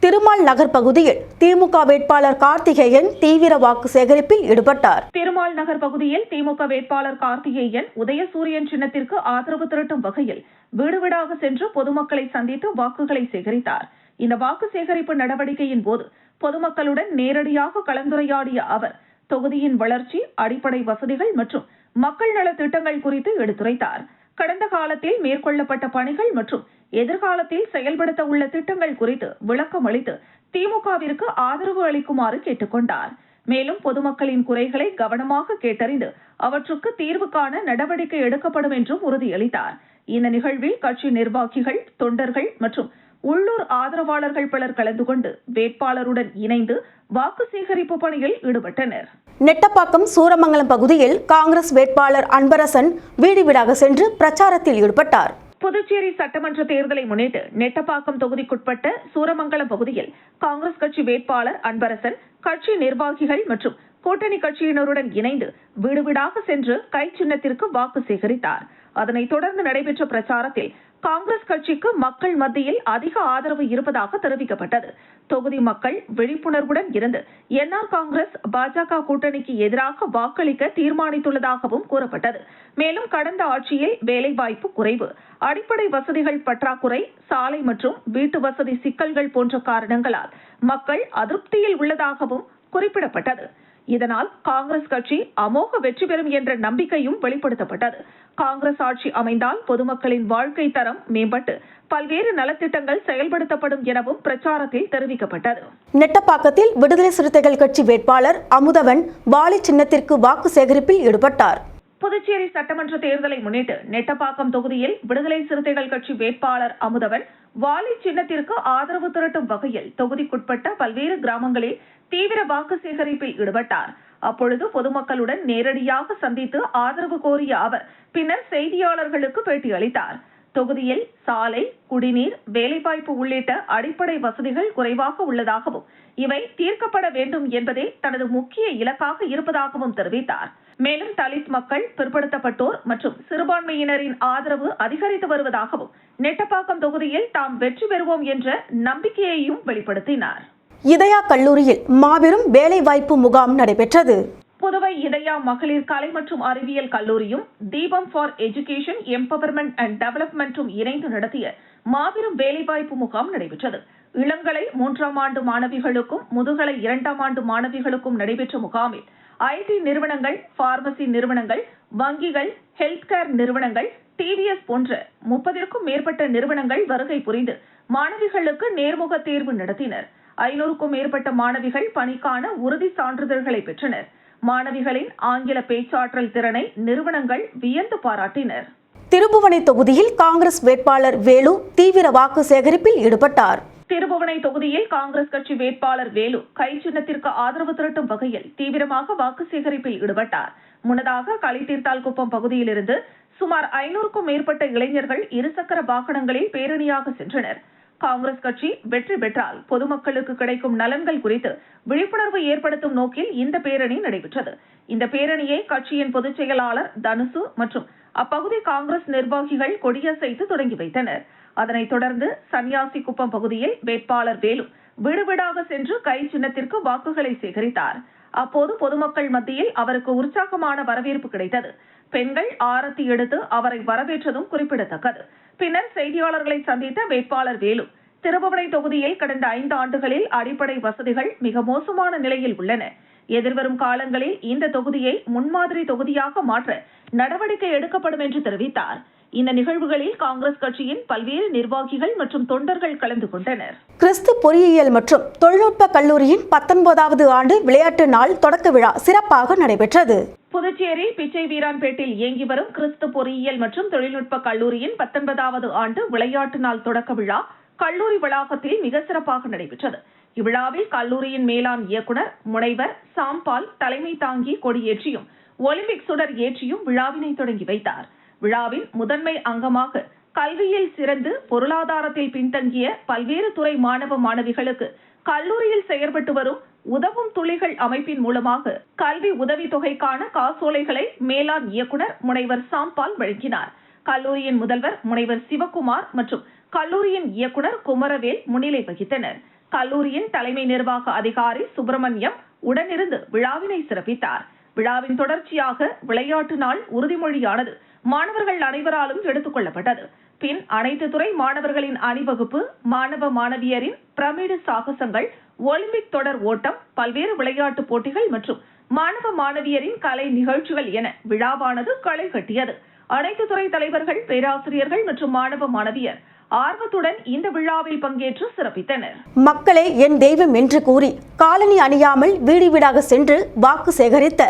திருமால் நகர் பகுதியில் திமுக வேட்பாளர் கார்த்திகேயன் தீவிர வாக்கு சேகரிப்பில் ஈடுபட்டார். திருமால் நகர் பகுதியில் திமுக வேட்பாளர் கார்த்திகேயன் உதயசூரியன் சின்னத்திற்கு ஆதரவு திரட்டும் வகையில் வீடு வீடாக சென்று பொதுமக்களை சந்தித்து வாக்குகளை சேகரித்தார். இந்த வாக்கு சேகரிப்பு நடவடிக்கையின் போது பொதுமக்களுடன் நேரடியாக கலந்துரையாடிய அவர் தொகுதியின் வளர்ச்சி, அடிப்படை வசதிகள் மற்றும் மக்கள் நல திட்டங்கள் குறித்து எடுத்துரைத்தார். கடந்த காலத்தில் மேற்கொள்ளப்பட்ட பணிகள் மற்றும் எதிர்காலத்தில் செயல்படுத்த உள்ள திட்டங்கள் குறித்து விளக்கம் அளித்து திமுகவிற்கு ஆதரவு அளிக்குமாறு கேட்டுக்கொண்டார். மேலும் பொதுமக்களின் குறைகளை கவனமாக கேட்டறிந்து அவற்றுக்கு தீர்வு காண நடவடிக்கை எடுக்கப்படும் என்றும் உறுதியளித்தார். இந்த நிகழ்வில் கட்சி நிர்வாகிகள், தொண்டர்கள் மற்றும் உள்ளூர் ஆதரவாளர்கள் பலர் கலந்து கொண்டு வேட்பாளருடன் இணைந்து வாக்கு சேகரிப்பு பணியில் ஈடுபட்டனர். நெட்டப்பாக்கம் சூரமங்கலம் பகுதியில் காங்கிரஸ் வேட்பாளர் அன்பரசன் வீடு வீடாக சென்று பிரச்சாரத்தில் ஈடுபட்டார். புதுச்சேரி சட்டமன்ற தேர்தலை முன்னிட்டு நெட்டப்பாக்கம் தொகுதிக்குட்பட்ட சூரமங்கலம் பகுதியில் காங்கிரஸ் கட்சி வேட்பாளர் அன்பரசன் கட்சி நிர்வாகிகள் மற்றும் கூட்டணி கட்சியினருடன் இணைந்து வீடு வீடாக சென்று கை சின்னத்திற்கு வாக்கு சேகரித்தார். அதனைத் தொடர்ந்து நடைபெற்ற பிரச்சாரத்தில் காங்கிரஸ் கட்சிக்கு மக்கள் மத்தியில் அதிக ஆதரவு இருப்பதாக தெரிவிக்கப்பட்டது. தொகுதி மக்கள் விழிப்புணர்வுடன் இருந்து என்ஆர் காங்கிரஸ் பாஜக கூட்டணிக்கு எதிராக வாக்களிக்க தீர்மானித்துள்ளதாகவும் கூறப்பட்டது. மேலும் கடந்த ஆட்சியில் வேலைவாய்ப்பு குறைவு, அடிப்படை வசதிகள் பற்றாக்குறை, சாலை மற்றும் வீட்டு வசதி சிக்கல்கள் போன்ற காரணங்களால் மக்கள் அதிருப்தியில் உள்ளதாகவும் குறிப்பிடப்பட்டது. இதனால் காங்கிரஸ் கட்சி அமோக வெற்றி பெறும் என்ற நம்பிக்கையும் வெளிப்படுத்தப்பட்டது. காங்கிரஸ் ஆட்சி அமைந்தால் பொதுமக்களின் வாழ்க்கை தரம் மேம்பட்டு பல்வேறு நலத்திட்டங்கள் செயல்படுத்தப்படும் எனவும் பிரச்சாரத்தில் தெரிவிக்கப்பட்டது. நெட்டப்பாக்கத்தில் விடுதலை சிறுத்தைகள் கட்சி வேட்பாளர் அமுதவன் வாலி சின்னத்திற்கு வாக்கு சேகரிப்பில் ஈடுபட்டார். புதுச்சேரி சட்டமன்ற தேர்தலை முன்னிட்டு நெட்டப்பாக்கம் தொகுதியில் விடுதலை சிறுத்தைகள் கட்சி வேட்பாளர் அமுதவன் வாலி சின்னத்திற்கு ஆதரவு திரட்டும் வகையில் தொகுதிக்குட்பட்ட பல்வேறு கிராமங்களில் தீவிர வாக்கு சேகரிப்பில் ஈடுபட்டார். அப்பொழுது பொதுமக்களுடன் நேரடியாக சந்தித்து ஆதரவு கோரிய அவர் பின்னர் செய்தியாளர்களுக்கு பேட்டியளித்தார். தொகுதியில் சாலை, குடிநீர், வேலைவாய்ப்பு உள்ளிட்ட அடிப்படை வசதிகள் குறைவாக உள்ளதாகவும் இவை தீர்க்கப்பட வேண்டும் என்பதே தனது முக்கிய இலக்காக இருப்பதாகவும் தெரிவித்தார். மேலும் தலித் மக்கள், பிற்படுத்தப்பட்டோர் மற்றும் சிறுபான்மையினரின் ஆதரவு அதிகரித்து வருவதாகவும் நெட்டப்பாக்கம் தொகுதியில் தாம் வெற்றி பெறுவோம் என்ற நம்பிக்கையையும் வெளிப்படுத்தினார். இதயா கல்லூரியில் மாபெரும் வேலைவாய்ப்பு முகாம் நடைபெற்றது. புதுவை இதயா மகளிர் கலை மற்றும் அறிவியல் கல்லூரியும் தீபம் ஃபார் எஜுகேஷன் எம்பவர்மெண்ட் அண்ட் டெவலப்மெண்ட்டும் இணைந்து நடத்திய மாபெரும் வேலைவாய்ப்பு முகாம் நடைபெற்றது. இளங்கலை 3ஆம் ஆண்டு மாணவிகளுக்கும் முதுகலை 2ஆம் ஆண்டு மாணவிகளுக்கும் நடைபெற்ற முகாமில் ஐடி நிறுவனங்கள், பார்மசி நிறுவனங்கள், வங்கிகள், ஹெல்த் கேர் நிறுவனங்கள், டிவிஎஸ் போன்ற 30க்கும் மேற்பட்ட நிறுவனங்கள் வருகை புரிந்து மாணவிகளுக்கு நேர்முக தேர்வு நடத்தினர். 500க்கும் மேற்பட்ட மாணவிகள் பணிக்கான உறுதி சான்றிதழ்களை பெற்றனர். மாணவிகளின் ஆங்கில பேச்சாற்றல் திறனை நிறுவனங்கள் வியந்து பாராட்டினர். திருபுவனை தொகுதியில் காங்கிரஸ் வேட்பாளர் வேலு தீவிர வாக்கு சேகரிப்பில் ஈடுபட்டார். திருபுவனை தொகுதியில் காங்கிரஸ் கட்சி வேட்பாளர் வேலு கை சின்னத்திற்கு ஆதரவு திரட்டும் வகையில் தீவிரமாக வாக்கு சேகரிப்பில் ஈடுபட்டார். முன்னதாக களித்தீர்த்தால்குப்பம் பகுதியிலிருந்து சுமார் 500க்கும் மேற்பட்ட இளைஞர்கள் இருசக்கர வாகனங்களில் பேரணியாக சென்றனர். காங்கிரஸ் கட்சி வெற்றி பெற்றால் பொதுமக்களுக்கு கிடைக்கும் நலன்கள் குறித்து விழிப்புணர்வு ஏற்படுத்தும் நோக்கில் இந்த பேரணி நடைபெற்றது. இந்த பேரணியை கட்சியின் பொதுச் செயலாளர் தனுசு மற்றும் அப்பகுதி காங்கிரஸ் நிர்வாகிகள் கொடியசைத்து தொடங்கி வைத்தனர். அதனைத் தொடர்ந்து சன்னியாசிக்குப்பம் பகுதியில் வேட்பாளர் வேலு வீடு வீடாக சென்று கை சின்னத்திற்கு வாக்குகளை சேகரித்தார். அப்போது பொதுமக்கள் மத்தியில் அவருக்கு உற்சாகமான வரவேற்பு கிடைத்தது. பெண்கள் ஆரத்தி எடுத்து அவரை வரவேற்றதும் குறிப்பிடத்தக்கது. பின்னர் செய்தியாளர்களை சந்தித்த வேட்பாளர் வேலு, திருபுவனை தொகுதியில் கடந்த 5 ஆண்டுகளில் அடிப்படை வசதிகள் மிக மோசமான நிலையில் உள்ளன. எதிர்வரும் காலங்களில் இந்த தொகுதியை முன்மாதிரி தொகுதியாக மாற்ற நடவடிக்கை எடுக்கப்படும் என்று தெரிவித்தார். இந்த நிகழ்வுகளில் காங்கிரஸ் கட்சியின் பல்வேறு நிர்வாகிகள் மற்றும் தொண்டர்கள் கலந்து கொண்டனர். கிறிஸ்து பொறியியல் மற்றும் தொழில்நுட்ப கல்லூரியின் 19வது ஆண்டு விளையாட்டு நாள் தொடக்க விழா சிறப்பாக நடைபெற்றது. புதுச்சேரி பிச்சை வீரான்பேட்டில் இயங்கி வரும் கிறிஸ்து பொறியியல் மற்றும் தொழில்நுட்ப கல்லூரியின் 19வது ஆண்டு விளையாட்டு நாள் தொடக்க விழா கல்லூரி வளாகத்தில் மிக சிறப்பாக நடைபெற்றது. இவ்விழாவில் கல்லூரியின் மேலாண் இயக்குனர் முனைவர் சாம்பால் தலைமை தாங்கி கொடியேற்றியும் ஒலிம்பிக் சுடர் ஏற்றியும் விழாவினை தொடங்கி வைத்தார். விழாவின் முதன்மை அங்கமாக கல்வியில் சிறந்து பொருளாதாரத்தில் பின்தங்கிய பல்வேறு துறை மாணவ மாணவிகளுக்கு கல்லூரியில் செயற்பட்டு வரும் உதவும் துளிகள் அமைப்பின் மூலமாக கல்வி உதவித் தொகைக்கான காசோலைகளை மேலாண் இயக்குனர் முனைவர் சாம்பால் வழங்கினார். கல்லூரியின் முதல்வர் முனைவர் சிவகுமார் மற்றும் கல்லூரியின் இயக்குனர் குமரவேல் முன்னிலை வகித்தனர். கல்லூரியின் தலைமை நிர்வாக அதிகாரி சுப்பிரமணியம் உடனிருந்து விழாவினை சிறப்பித்தார். விழாவின் தொடர்ச்சியாக விளையாட்டு நாள் உறுதிமொழியானது மாணவர்கள் அனைவராலும் எடுத்துக் கொள்ளப்பட்டது. பின் அனைத்து துறை மாணவர்களின் அணிவகுப்பு, மாணவ மாணவியரின் பிரமிடு சாகசங்கள், ஒலிம்பிக் தொடர் ஓட்டம், பல்வேறு விளையாட்டு போட்டிகள் மற்றும் மாணவ மாணவியரின் கலை நிகழ்ச்சிகள் என விழாவானது களை கட்டியது. அனைத்து துறை தலைவர்கள், பேராசிரியர்கள் மற்றும் மாணவ மாணவியர் ஆர்வத்துடன் இந்த விழாவில் பங்கேற்று சிறப்பித்தனர். மக்களே என் தெய்வம் என்று கூறி காலணி அணியாமல் வீடு வீடாக சென்று வாக்கு சேகரித்த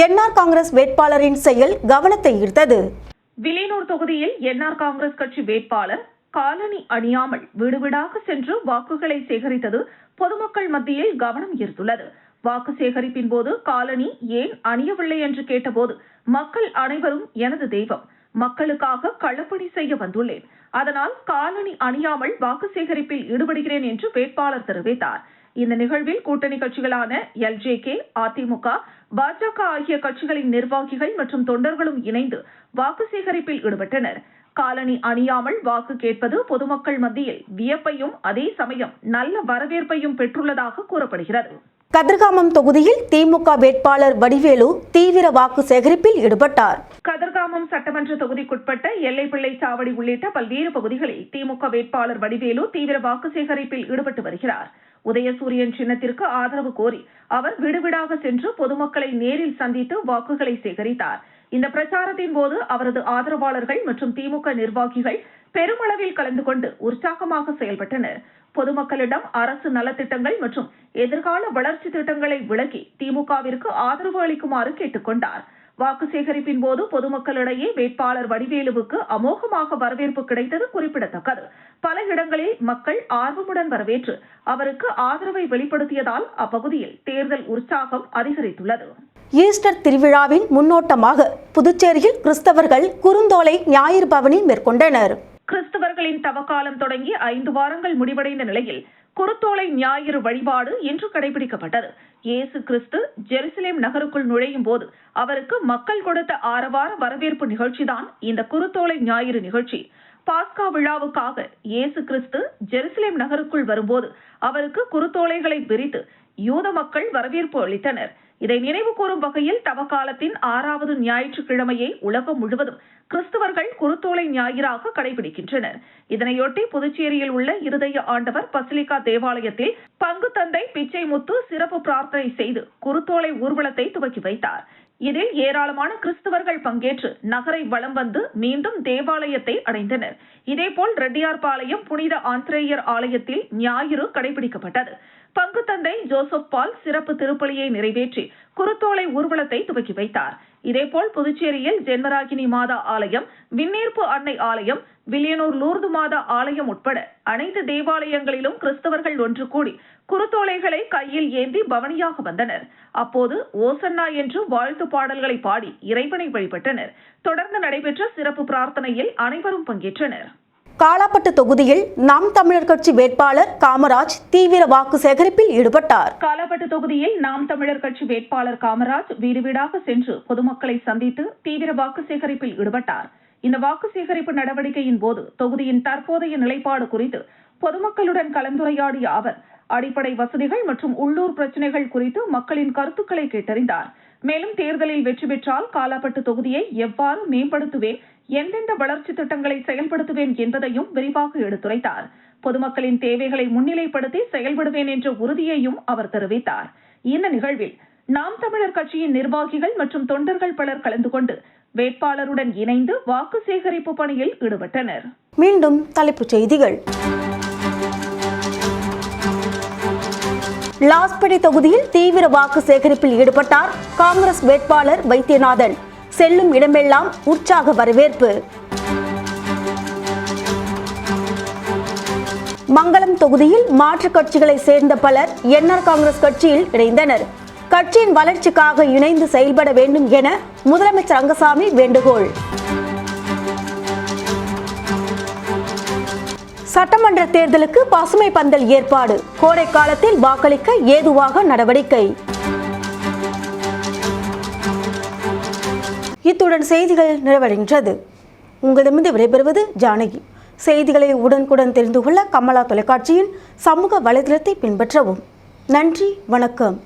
என்ஆர் காங்கிரஸ் வேட்பாளரின் செயல் கவனத்தை ஈர்த்தது. வில்லியனூர் தொகுதியில் என்ஆர் காங்கிரஸ் கட்சி வேட்பாளர் காலணி அணியாமல் வீடு வீடாக சென்று வாக்குகளை சேகரித்தது பொதுமக்கள் மத்தியில் கவனம் ஈர்த்துள்ளது. வாக்கு சேகரிப்பின் போது காலணி ஏன் அணியவில்லை என்று கேட்டபோது மக்கள் அனைவரும் எனது தெய்வம், மக்களுக்காக களப்பணி செய்ய வந்துள்ளேன், அதனால் காலணி அணியாமல் வாக்கு சேகரிப்பில் ஈடுபடுகிறேன் என்று வேட்பாளர் தெரிவித்தார். இந்த நிகழ்வில் கூட்டணி கட்சிகளான எல்ஜேகே, அதிமுக, பாஜக ஆகிய கட்சிகளின் நிர்வாகிகள் மற்றும் தொண்டர்களும் இணைந்து வாக்கு சேகரிப்பில் ஈடுபட்டனர். காலணி அணியாமல் வாக்கு கேட்பது பொதுமக்கள் மத்தியில் வியப்பையும் அதே சமயம் நல்ல வரவேற்பையும் பெற்றுள்ளதாக கூறப்படுகிறது. கதிர்காமம் தொகுதியில் திமுக வேட்பாளர் வடிவேலு தீவிர வாக்கு சேகரிப்பில் ஈடுபட்டார். கதிர்காமம் சட்டமன்ற தொகுதிக்குட்பட்ட எல்லைப்பிள்ளை சாவடி உள்ளிட்ட பல்வேறு பகுதிகளில் திமுக வேட்பாளர் வடிவேலு தீவிர வாக்கு சேகரிப்பில் ஈடுபட்டு வருகிறார். உதயசூரியன் சின்னத்திற்கு ஆதரவு கோரி அவர் வீடுவீடாக சென்று பொதுமக்களை நேரில் சந்தித்து வாக்குகளை சேகரித்தார். இந்த பிரச்சாரத்தின் போது அவரது ஆதரவாளர்கள் மற்றும் திமுக நிர்வாகிகள் பெருமளவில் கலந்து கொண்டு உற்சாகமாக செயல்பட்டனர். பொதுமக்களிடம் அரசு நலத்திட்டங்கள் மற்றும் எதிர்கால வளர்ச்சி திட்டங்களை விளக்கி திமுகவிற்கு ஆதரவு அளிக்குமாறு கேட்டுக் கொண்டார். வாக்கு சேகரிப்பின் போது பொதுமக்களிடையே வேட்பாளர் வடிவேலுவுக்கு அமோகமாக வரவேற்பு கிடைத்தது குறிப்பிடத்தக்கது. பல இடங்களில் மக்கள் ஆர்வமுடன் வரவேற்று அவருக்கு ஆதரவை வெளிப்படுத்தியதால் அப்பகுதியில் தேர்தல் உற்சாகம் அதிகரித்துள்ளது. ஈஸ்டர் திருவிழாவின் முன்னோட்டமாக புதுச்சேரியில் கிறிஸ்தவர்கள் குறுந்தோலை ஞாயிறு பவனி மேற்கொண்டனர். கிறிஸ்தவர்களின் தவக்காலம் தொடங்கி 5 வாரங்கள் முடிவடைந்த நிலையில் குருத்தோலை ஞாயிறு வழிபாடு இன்று கடைபிடிக்கப்பட்டது. இயேசு கிறிஸ்து ஜெருசலேம் நகருக்குள் நுழையும் போது அவருக்கு மக்கள் கொடுத்த ஆரவார வரவேற்பு நிகழ்ச்சிதான் இந்த குருத்தோலை ஞாயிறு நிகழ்ச்சி. பாஸ்கா விழாவுக்காக இயேசு கிறிஸ்து ஜெருசலேம் நகருக்குள் வரும்போது அவருக்கு குருத்தோலைகளை விரித்து யூத மக்கள் வரவேற்பு அளித்தனர். இதை நினைவு கூறும் வகையில் தவக்காலத்தின் 6வது ஞாயிற்றுக்கிழமையை உலகம் முழுவதும் கிறிஸ்தவர்கள் குருத்தோலை ஞாயிறாக கடைபிடிக்கின்றனர். இதனையொட்டி புதுச்சேரியில் உள்ள இருதய ஆண்டவர் பசிலிகா தேவாலயத்தில் பங்கு தந்தை பிச்சை முத்து சிறப்பு பிரார்த்தனை செய்து குருத்தோலை ஊர்வலத்தை துவக்கி வைத்தார். இதில் ஏராளமான கிறிஸ்தவர்கள் பங்கேற்று நகரை வலம் வந்து மீண்டும் தேவாலயத்தை அடைந்தனர். இதேபோல் ரெட்டியார்பாளையம் புனித ஆந்திரேயர் ஆலயத்தில் ஞாயிறு கடைபிடிக்கப்பட்டது. பங்கு தந்தை ஜோசப் பால் சிறப்பு திருப்பலியை நிறைவேற்றி குருத்தோலை ஊர்வலத்தை துவக்கி வைத்தார். இதேபோல் புதுச்சேரியில் ஜென்மராகினி மாதா ஆலயம், விண்ணேற்பு அன்னை ஆலயம், வில்லியனூர் லூர்து மாதா ஆலயம் உட்பட அனைத்து தேவாலயங்களிலும் கிறிஸ்தவர்கள் ஒன்று கூடி குருத்தோலைகளை கையில் ஏந்தி பவனியாக வந்தனர். அப்போது ஓசன்னா என்று வாழ்த்து பாடல்களை பாடி இறைவனை வழிபட்டனர். தொடர்ந்து நடைபெற்ற சிறப்பு பிரார்த்தனையில் அனைவரும் பங்கேற்றனர். காலாப்பட்டு தொகுதியில் நாம் தமிழர் கட்சி வேட்பாளர் காமராஜ் தீவிர வாக்கு சேகரிப்பில் ஈடுபட்டார். காலாப்பட்டு தொகுதியில் நாம் தமிழர் கட்சி வேட்பாளர் காமராஜ் வீடு வீடாக சென்று பொதுமக்களை சந்தித்து தீவிர வாக்கு சேகரிப்பில் ஈடுபட்டார். இந்த வாக்கு சேகரிப்பு நடவடிக்கையின் போது தொகுதியின் தற்போதைய நிலைப்பாடு குறித்து பொதுமக்களுடன் கலந்துரையாடிய அவர் அடிப்படை வசதிகள் மற்றும் உள்ளூர் பிரச்சினைகள் குறித்து மக்களின் கருத்துக்களை கேட்டறிந்தார். மேலும் தேர்தலில் வெற்றி பெற்றால் காலாப்பட்டு தொகுதியை எவ்வாறு மேம்படுத்துவேன், எந்தெந்த வளர்ச்சி திட்டங்களை செயல்படுத்துவேன் என்பதையும் விரிவாக எடுத்துரைத்தார். பொதுமக்களின் தேவைகளை முன்னிலைப்படுத்தி செயல்படுவேன் என்ற உறுதியையும் அவர் தெரிவித்தார். இந்த நிகழ்வில் நாம் தமிழர் கட்சியின் நிர்வாகிகள் மற்றும் தொண்டர்கள் பலர் கலந்து கொண்டு வேட்பாளருடன் இணைந்து வாக்கு சேகரிப்பு பணியில் ஈடுபட்டனர். மீண்டும் தலைப்புச் செய்திகள். லாஸ்பேட்டை தொகுதியில் தீவிர வாக்கு சேகரிப்பில் ஈடுபட்டார் காங்கிரஸ் வேட்பாளர் வைத்தியநாதன். செல்லும் இடமெல்லாம் உற்சாக வரவேற்பு. மங்களம் தொகுதியில் மாற்றுக் கட்சிகளை சேர்ந்த பலர் என்ஆர் காங்கிரஸ் கட்சியில் இணைந்தனர். கட்சியின் வளர்ச்சிக்காக இணைந்து செயல்பட வேண்டும் என முதலமைச்சர் ரங்கசாமி வேண்டுகோள். சட்டமன்ற தேர்தலுக்கு பசுமை பந்தல் ஏற்பாடு. கோடை காலத்தில் வாக்களிக்க ஏதுவாக நடவடிக்கை. இத்துடன் செய்திகள் நிறைவடைகின்றது. உங்களிடமிருந்து விடைபெறுவது ஜானகி. செய்திகளை உடனுக்குடன் தெரிந்து கொள்ள கமலா தொலைக்காட்சியின் சமூக வலைதளத்தை பின்பற்றவும். நன்றி, வணக்கம்.